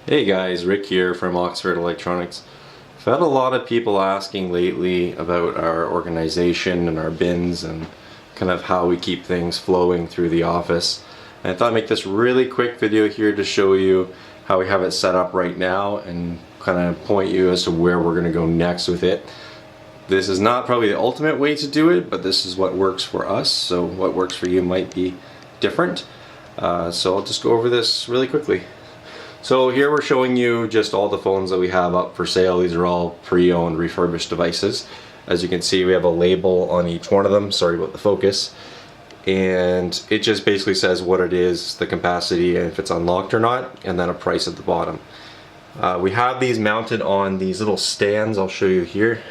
Hey guys, Rick here from Oxford Electronics. I've had a lot of people asking lately about our organization and our bins and kind of how we keep things flowing through the office. And I thought I'd make this really quick video here to show you how we have it set up right now and kind of point you as to where we're going to go next with it. This is not probably the ultimate way to do it, but this is what works for us, so what works for you might be different. So I'll just go over this really quickly. So here we're showing you just all the phones that we have up for sale. These are all pre-owned refurbished devices. As you can see, we have a label on each one of them. Sorry about the focus. And it just basically says what it is, the capacity, and if it's unlocked or not, and then a price at the bottom. We have these mounted on these little stands. I'll show you here.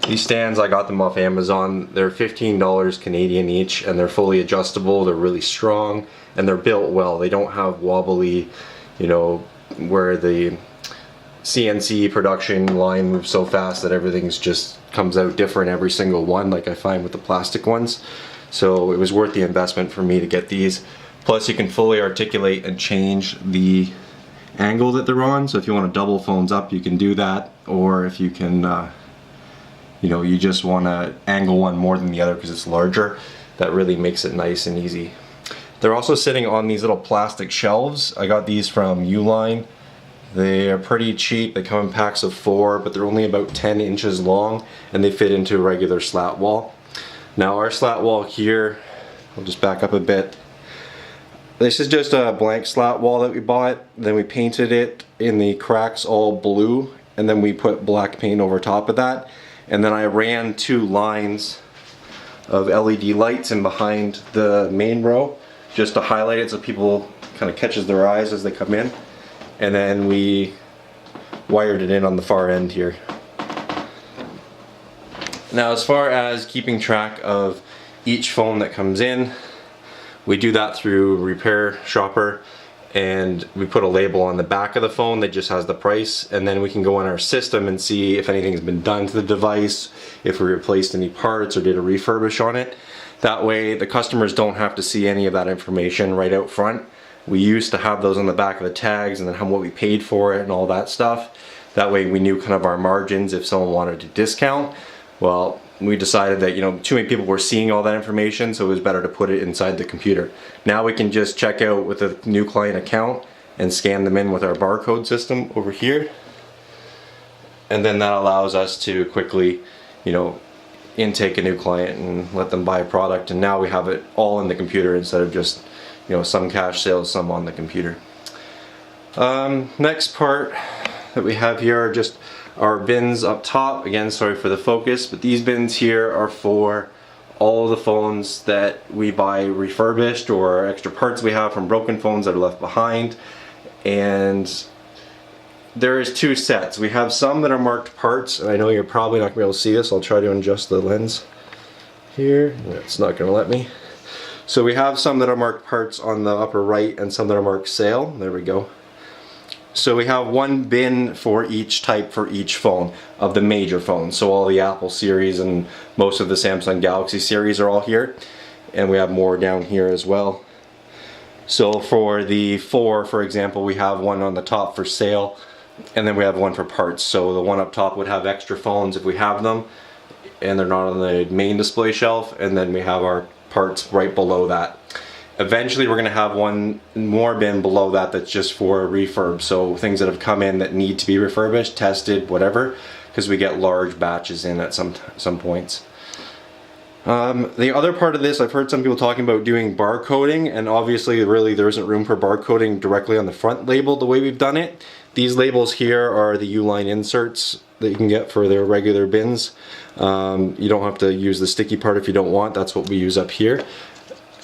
These stands, I got them off Amazon. They're $15 Canadian each, and they're fully adjustable. They're really strong, and they're built well. They don't have wobbly, where the CNC production line moves so fast that everything's just comes out different every single one, like I find with the plastic ones. So it was worth the investment for me to get these. Plus, you can fully articulate and change the angle that they're on. So if you want to double phones up, you can do that, or if you can you just want to angle one more than the other because it's larger, that really makes it nice and easy. They're also sitting on these little plastic shelves. I got these from Uline. They are pretty cheap. They come in packs of 4, but they're only about 10 inches long, and they fit into a regular slat wall. Now our slat wall here, I'll just back up a bit. This is just a blank slat wall that we bought. Then we painted it in the cracks all blue, and then we put black paint over top of that. And then I ran 2 lines of LED lights in behind the main row just to highlight it so people kind of catches their eyes as they come in. And then we wired it in on the far end here. Now, as far as keeping track of each phone that comes in, we do that through Repair Shopper, and we put a label on the back of the phone that just has the price, and then we can go in our system and see if anything's been done to the device, if we replaced any parts or did a refurbish on it. That way the customers don't have to see any of that information right out front. We used to have those on the back of the tags and then what we paid for it and all that stuff. That way we knew kind of our margins if someone wanted to discount. Well, we decided that too many people were seeing all that information, so it was better to put it inside the computer. Now we can just check out with a new client account and scan them in with our barcode system over here, and then that allows us to quickly intake a new client and let them buy a product, and now we have it all in the computer instead of just some cash sales, some on the computer. Next part that we have here are just our bins up top. Again, sorry for the focus, but these bins here are for all the phones that we buy refurbished or extra parts we have from broken phones that are left behind. And there is 2 sets. We have some that are marked parts, and I know you're probably not going to be able to see this. I'll try to adjust the lens here. It's not going to let me. So we have some that are marked parts on the upper right and some that are marked sale. There we go. So we have 1 bin for each type for each phone of the major phones. So all the Apple series and most of the Samsung Galaxy series are all here. And we have more down here as well. So for the 4, for example, we have one on the top for sale, and then we have one for parts. So the one up top would have extra phones if we have them, and they're not on the main display shelf, and then we have our parts right below that. Eventually we're going to have one more bin below that that's just for refurb, so things that have come in that need to be refurbished, tested, whatever, because we get large batches in at some points. The other part of this, I've heard some people talking about doing barcoding, and obviously really there isn't room for barcoding directly on the front label the way we've done it. These labels here are the Uline inserts that you can get for their regular bins. You don't have to use the sticky part if you don't want. That's what we use up here.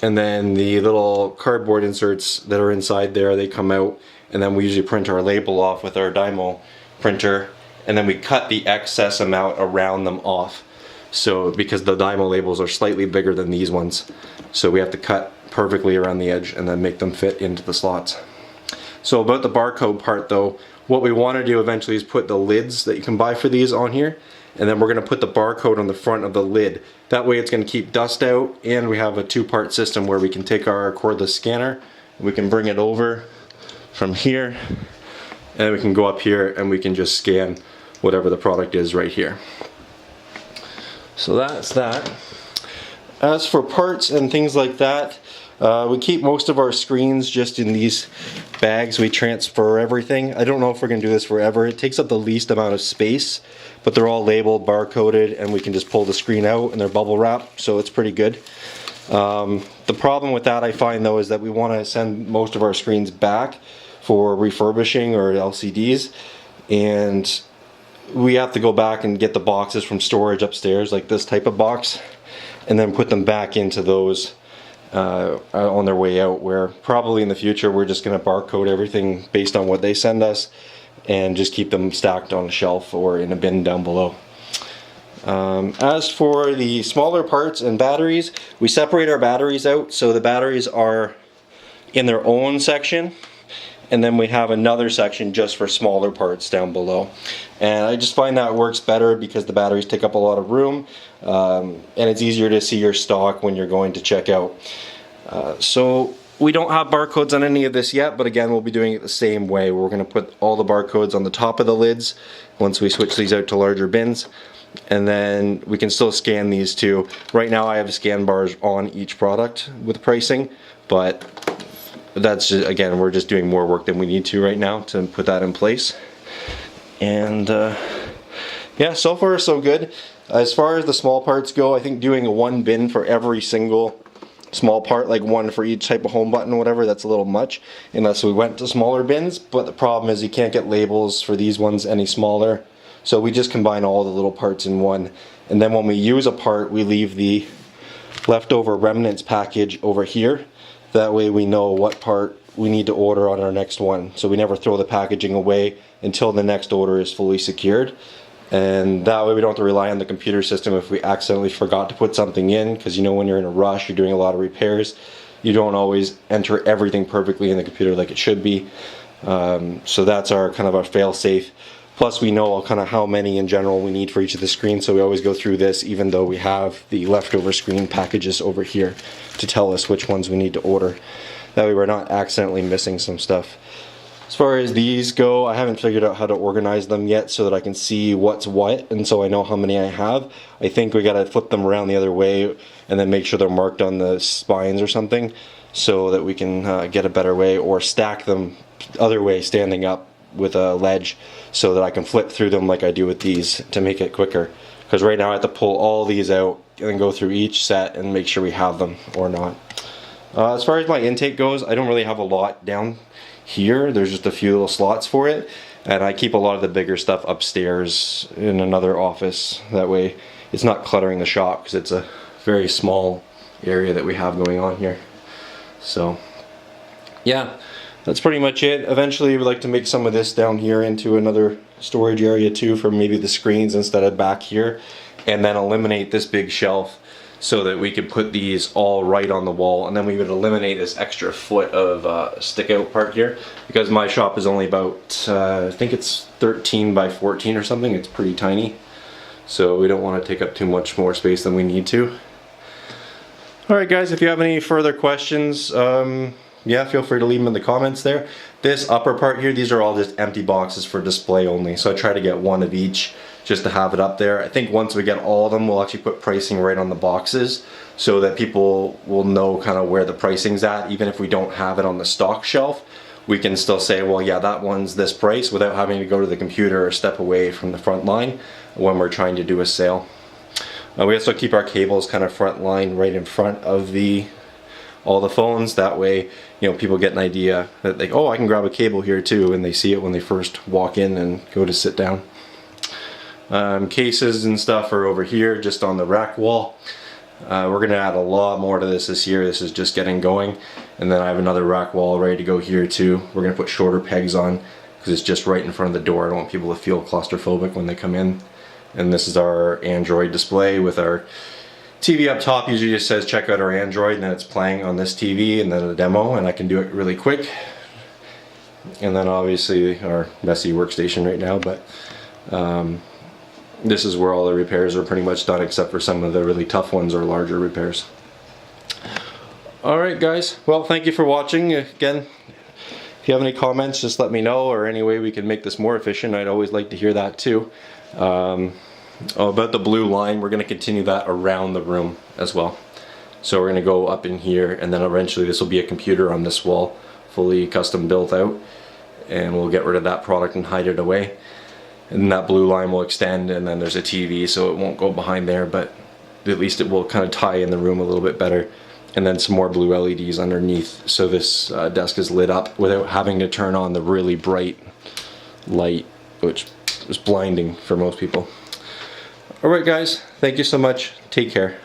And then the little cardboard inserts that are inside there, they come out, and then we usually print our label off with our Dymo printer, and then we cut the excess amount around them off. So because the Dymo labels are slightly bigger than these ones, so we have to cut perfectly around the edge and then make them fit into the slots. So about the barcode part though, what we want to do eventually is put the lids that you can buy for these on here, and then we're going to put the barcode on the front of the lid. That way it's going to keep dust out, and we have a 2-part system where we can take our cordless scanner and we can bring it over from here, and we can go up here and we can just scan whatever the product is right here. So that's that. As for parts and things like that, we keep most of our screens just in these bags. We transfer everything. I don't know if we're going to do this forever. It takes up the least amount of space, but they're all labeled, barcoded, and we can just pull the screen out and they're bubble wrapped, so it's pretty good. The problem with that, I find though, is that we want to send most of our screens back for refurbishing or LCDs, and we have to go back and get the boxes from storage upstairs, like this type of box, and then put them back into those on their way out, where probably in the future we're just going to barcode everything based on what they send us and just keep them stacked on a shelf or in a bin down below. As for the smaller parts and batteries, we separate our batteries out, so the batteries are in their own section, and then we have another section just for smaller parts down below. And I just find that works better because the batteries take up a lot of room, and it's easier to see your stock when you're going to check out. So we don't have barcodes on any of this yet, but again, we'll be doing it the same way. We're going to put all the barcodes on the top of the lids once we switch these out to larger bins, and then we can still scan these too. Right now I have scan bars on each product with pricing, but that's just, again, we're just doing more work than we need to right now to put that in place. And yeah, so far so good. As far as the small parts go, I think doing a one bin for every single small part, like one for each type of home button or whatever, that's a little much unless we went to smaller bins. But the problem is you can't get labels for these ones any smaller, so we just combine all the little parts in one, and then when we use a part we leave the leftover remnants package over here. That way we know what part we need to order on our next one, so we never throw the packaging away until the next order is fully secured. And that way we don't have to rely on the computer system if we accidentally forgot to put something in, because you know when you're in a rush, you're doing a lot of repairs, you don't always enter everything perfectly in the computer like it should be. So that's our kind of our fail-safe. Plus we know kind of how many in general we need for each of the screens, so we always go through this even though we have the leftover screen packages over here to tell us which ones we need to order. That way we're not accidentally missing some stuff. As far as these go, I haven't figured out how to organize them yet so that I can see what's what, and so I know how many I have. I think we gotta flip them around the other way and then make sure they're marked on the spines or something so that we can get a better way, or stack them other way standing up with a ledge so that I can flip through them like I do with these to make it quicker. Because right now I have to pull all these out and then go through each set and make sure we have them or not. As far as my intake goes, I don't really have a lot down here. There's just a few little slots for it, and I keep a lot of the bigger stuff upstairs in another office. That way it's not cluttering the shop, because it's a very small area that we have going on here. So yeah, that's pretty much it. Eventually we'd like to make some of this down here into another storage area too, for maybe the screens instead of back here, and then eliminate this big shelf so that we could put these all right on the wall, and then we would eliminate this extra foot of stick out part here, because my shop is only about I think it's 13 by 14 or something. It's pretty tiny, so we don't want to take up too much more space than we need to. Alright guys, if you have any further questions, yeah, feel free to leave them in the comments there. This upper part here, these are all just empty boxes for display only, so I try to get one of each just to have it up there. I think once we get all of them, we'll actually put pricing right on the boxes so that people will know kind of where the pricing's at. Even if we don't have it on the stock shelf, we can still say, well, yeah, that one's this price, without having to go to the computer or step away from the front line when we're trying to do a sale. We also keep our cables kind of front line right in front of all the phones. That way, you know, people get an idea that they, oh, I can grab a cable here too, and they see it when they first walk in and go to sit down. Cases and stuff are over here just on the rack wall. We're gonna add a lot more to this year. This is just getting going, and then I have another rack wall ready to go here too. We're gonna put shorter pegs on because it's just right in front of the door. I don't want people to feel claustrophobic when they come in. And this is our Android display with our TV up top. Usually just says check out our Android, and then it's playing on this TV, and then a demo, and I can do it really quick. And then obviously our messy workstation right now, but this is where all the repairs are pretty much done, except for some of the really tough ones or larger repairs. Alright guys, well, thank you for watching. Again, if If you have any comments, just let me know, or any way we can make this more efficient. I'd always like to hear that too. About the blue line, we're going to continue that around the room as well. So we're going to go up in here, and then eventually this will be a computer on this wall, fully custom built out, and we'll get rid of that product and hide it away. And that blue line will extend, and then there's a TV, so it won't go behind there, but at least it will kind of tie in the room a little bit better. And then some more blue LEDs underneath, so this desk is lit up without having to turn on the really bright light, which is blinding for most people. Alright guys, thank you so much. Take care.